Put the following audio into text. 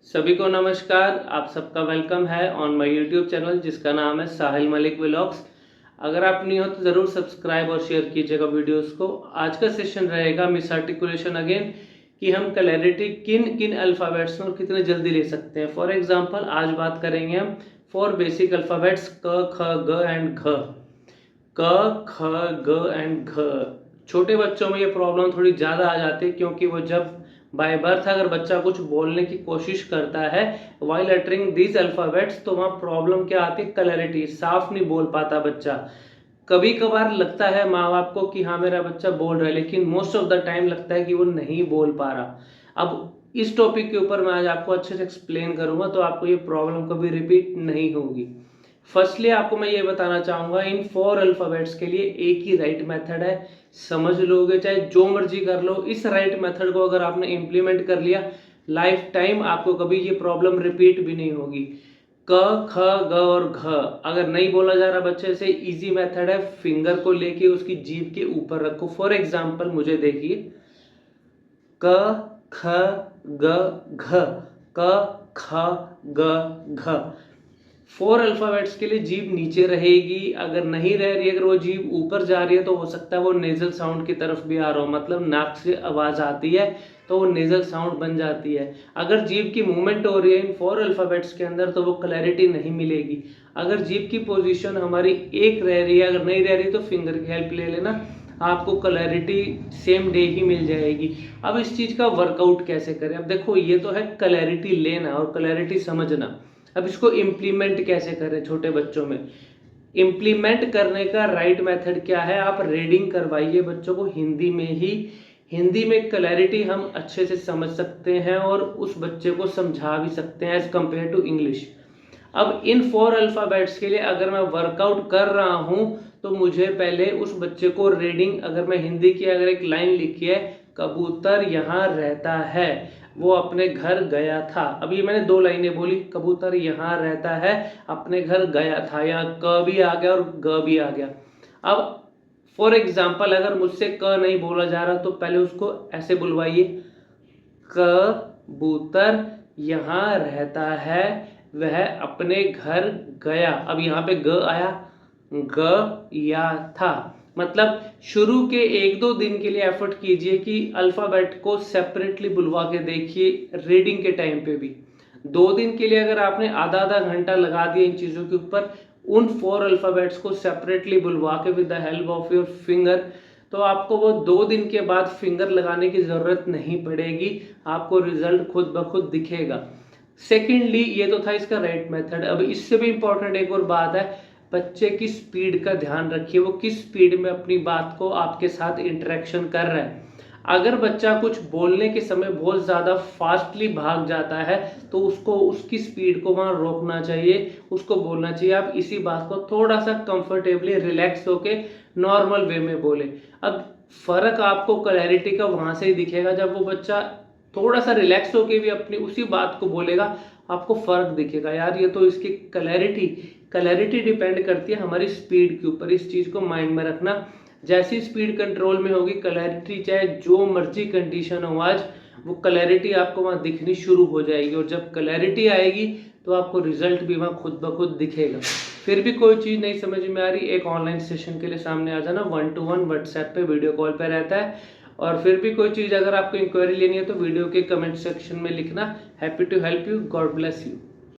सभी को नमस्कार। आप सबका वेलकम है ऑन माय यूट्यूब चैनल जिसका नाम है साहिल मलिक व्लॉग्स। अगर आप नहीं हो तो ज़रूर सब्सक्राइब और शेयर कीजिएगा वीडियोस को। आज का सेशन रहेगा मिस आर्टिकुलेशन अगेन, कि हम क्लैरिटी किन किन अल्फ़ाबेट्स में और कितने जल्दी ले सकते हैं। फॉर एग्जांपल आज बात करेंगे हम फॉर बेसिक अल्फ़ाबेट्स क ख ग एंड घ। क ख ग एंड घ। छोटे बच्चों में ये प्रॉब्लम थोड़ी ज़्यादा आ जाती है, क्योंकि वो जब बाय बर्थ अगर बच्चा कुछ बोलने की कोशिश करता है वाइल अटरिंग दीज अल्फ़ाबेट्स, तो वहाँ प्रॉब्लम क्या आती है, क्लैरिटी, साफ नहीं बोल पाता बच्चा। कभी कभार लगता है माँ बाप को कि हाँ मेरा बच्चा बोल रहा है, लेकिन मोस्ट ऑफ द टाइम लगता है कि वो नहीं बोल पा रहा। अब इस टॉपिक के ऊपर मैं आज आपको अच्छे से एक्सप्लेन करूंगा, तो आपको ये प्रॉब्लम कभी रिपीट नहीं होगी। फर्स्टली आपको मैं ये बताना चाहूंगा, इन 4 अल्फाबेट्स के लिए एक ही राइट मेथड है। समझ लोगे चाहे जो मर्जी कर लो, इस राइट मेथड को अगर आपने इम्प्लीमेंट कर लिया, लाइफ टाइम आपको कभी ये प्रॉब्लम रिपीट भी नहीं होगी। क ख ग और घ अगर नहीं बोला जा रहा बच्चे से, इजी मेथड है, फिंगर को लेके उसकी जीभ के ऊपर रखो। फॉर एग्जांपल मुझे देखिए, क ख ग घ, क ख ग घ। 4 अल्फाबेट्स के लिए जीभ नीचे रहेगी। अगर नहीं रह रही, अगर वो जीभ ऊपर जा रही है, तो हो सकता है वो नेजल साउंड की तरफ भी आ रहा हो, मतलब नाक से आवाज आती है तो वो नेजल साउंड बन जाती है। अगर जीभ की मूवमेंट हो रही है इन 4 अल्फाबेट्स के अंदर, तो वो क्लैरिटी नहीं मिलेगी। अगर जीभ की पोजीशन हमारी एक रह रही है, अगर नहीं रह रही तो फिंगर की हेल्प ले लेना, आपको क्लैरिटी सेम डे ही मिल जाएगी। अब इस चीज का वर्कआउट कैसे करें? अब देखो, ये तो है क्लैरिटी लेना और क्लैरिटी समझना। अब इसको इम्प्लीमेंट कैसे करें छोटे बच्चों में? इम्प्लीमेंट करने का राइट मेथड क्या है? आप रीडिंग करवाइए बच्चों को हिंदी में ही। हिंदी में क्लैरिटी हम अच्छे से समझ सकते हैं और उस बच्चे को समझा भी सकते हैं एज कंपेयर टू इंग्लिश। अब इन 4 अल्फाबेट्स के लिए अगर मैं वर्कआउट कर रहा हूं, तो मुझे पहले उस बच्चे को रीडिंग, अगर मैं हिंदी की अगर एक लाइन लिखी है, कबूतर यहाँ रहता है, वो अपने घर गया था। अब ये मैंने 2 लाइनें बोली, कबूतर यहाँ रहता है, अपने घर गया था, यहाँ क भी आ गया और ग भी आ गया। अब फॉर एग्जाम्पल अगर मुझसे क नहीं बोला जा रहा, तो पहले उसको ऐसे बुलवाइए, कबूतर यहाँ रहता है, वह अपने घर गया। अब यहाँ पे ग आया, गया था। मतलब शुरू के 1-2 दिन के लिए एफर्ट कीजिए कि अल्फाबेट को सेपरेटली बुलवा के देखिए रीडिंग के टाइम पे भी। 2 दिन के लिए अगर आपने आधा आधा घंटा लगा दिया इन चीजों के ऊपर, उन 4 अल्फाबेट्स को सेपरेटली बुलवा के with the help of your finger, तो आपको वो 2 दिन के बाद फिंगर लगाने की जरूरत नहीं पड़ेगी, आपको रिजल्ट खुद ब खुद दिखेगा। सेकेंडली, ये तो था इसका राइट मेथड। अब इससे भी इंपॉर्टेंट एक और बात है, बच्चे की स्पीड का ध्यान रखिए, वो किस स्पीड में अपनी बात को आपके साथ इंटरेक्शन कर रहा है। अगर बच्चा कुछ बोलने के समय बहुत ज़्यादा फास्टली भाग जाता है, तो उसको उसकी स्पीड को वहाँ रोकना चाहिए, उसको बोलना चाहिए आप इसी बात को थोड़ा सा कंफर्टेबली रिलैक्स होके नॉर्मल वे में बोले। अब फर्क आपको क्लैरिटी का वहाँ से ही दिखेगा, जब वो बच्चा थोड़ा सा रिलैक्स होके भी अपनी उसी बात को बोलेगा, आपको फर्क दिखेगा। यार ये तो इसकी क्लैरिटी डिपेंड करती है हमारी स्पीड के ऊपर। इस चीज को माइंड में रखना, जैसी स्पीड कंट्रोल में होगी, क्लैरिटी चाहे जो मर्जी कंडीशन हो आज, वो क्लैरिटी आपको वहां दिखनी शुरू हो जाएगी। और जब क्लैरिटी आएगी तो आपको रिजल्ट भी वहां खुद ब खुद दिखेगा। फिर भी कोई चीज नहीं समझ में आ रही, एक ऑनलाइन सेशन के लिए सामने आ जाना, 1-to-1 व्हाट्सएप पे वीडियो कॉल पे रहता है। और फिर भी कोई चीज अगर आपको इंक्वायरी लेनी है, तो वीडियो के कमेंट सेक्शन में लिखना। Happy to help you, god bless you.